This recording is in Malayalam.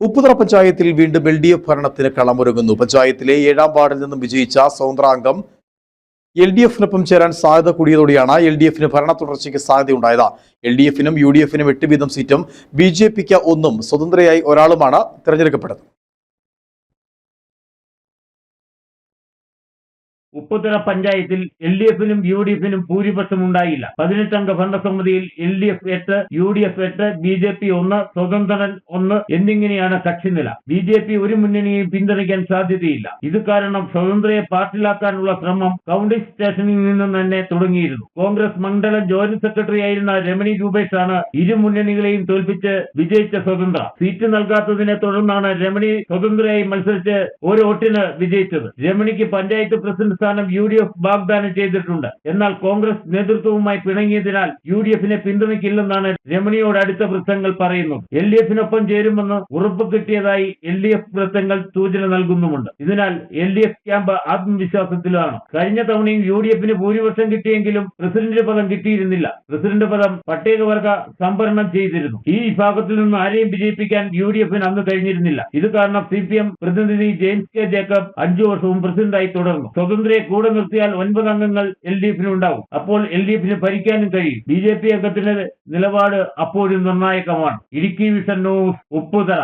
ഉപ്പുതറ പഞ്ചായത്തിൽ വീണ്ടും LDF ഭരണത്തിന് കളമൊരുങ്ങുന്നു. പഞ്ചായത്തിലെ 7ാം വാർഡിൽ നിന്നും വിജയിച്ച സ്വതന്ത്രാംഗം LDF-നൊപ്പം ചേരാൻ സാധ്യത കൂടിയതോടെയാണ് LDF-ന് ഭരണ തുടർച്ചയ്ക്ക് സാധ്യതയുണ്ടായത്. LDF-നും UDF-നും 8 വീതം സീറ്റും BJP-ക്ക് 1-ഉം സ്വതന്ത്രയായി ഒരാളുമാണ് തിരഞ്ഞെടുക്കപ്പെട്ടത്. ഉപ്പുതറ പഞ്ചായത്തിൽ LDF-നും UDF-നും ഭൂരിപക്ഷം ഉണ്ടായില്ല. 18-അംഗ ഭരണസമിതിയിൽ LDF 8, UDF 8, BJP 1, സ്വതന്ത്രൻ 1 എന്നിങ്ങനെയാണ് കക്ഷിനില. BJP ഒരു മുന്നണിയെയും പിന്തുണയ്ക്കാൻ സാധ്യതയില്ല. ഇത് കാരണം സ്വതന്ത്രയെ പാർട്ടിയിലാക്കാനുള്ള ശ്രമം കൗണ്ടിംഗ് സ്റ്റേഷനിൽ നിന്നും തന്നെ തുടങ്ങിയിരുന്നു. കോൺഗ്രസ് മണ്ഡലം ജോയിന്റ് സെക്രട്ടറി ആയിരുന്ന രമണി രൂപേഷാണ് ഇരു മുന്നണികളെയും തോൽപ്പിച്ച് വിജയിച്ച സ്വതന്ത്ര. സീറ്റ് നൽകാത്തതിനെ തുടർന്നാണ് രമണി സ്വതന്ത്രയായി മത്സരിച്ച് ഒരു വോട്ടിന് വിജയിച്ചത്. രമണിക്ക് പഞ്ചായത്ത് പ്രസിഡന്റ് സ്ഥാനം UDF വാഗ്ദാനം ചെയ്തിട്ടുണ്ട്. എന്നാൽ കോൺഗ്രസ് നേതൃത്വവുമായി പിണങ്ങിയതിനാൽ UDF-നെ പിന്തുണയ്ക്കില്ലെന്നാണ് രമണിയോട് അടുത്ത വൃത്തങ്ങൾ പറയുന്നത്. LDF-നൊപ്പം ചേരുമെന്ന് ഉറപ്പ് കിട്ടിയതായി LDF വൃത്തങ്ങൾ സൂചന നൽകുന്നുമുണ്ട്. ഇതിനാൽ LDF ക്യാമ്പ് ആത്മവിശ്വാസത്തിലാണ്. കഴിഞ്ഞ തവണയും UDF-ന് ഭൂരിപക്ഷം കിട്ടിയെങ്കിലും പ്രസിഡന്റ് പദം കിട്ടിയിരുന്നില്ല. പ്രസിഡന്റ് പദം പട്ടികവർഗ സംവരണം ചെയ്തിരുന്നു. ഈ വിഭാഗത്തിൽ നിന്ന് ആരെയും വിജയിപ്പിക്കാൻ UDF-ന് അന്ന് കഴിഞ്ഞിരുന്നില്ല. ഇത് കാരണം CPM പ്രതിനിധി ജെയിംസ് കെ ജേക്കബ് 5 വർഷവും പ്രസിഡന്റായി തുടർന്നു. സ്വതന്ത്രയെ കൂടെ നിർത്തിയാൽ 9 അംഗങ്ങൾ LDF-ന് ഉണ്ടാവും. അപ്പോൾ LDF-ന് ഭരിക്കാനും കഴിയും. BJP അംഗത്തിന്റെ നിലപാട് അപ്പോഴും നിർണായകമാണ്. Idukki vision news, Upputhara.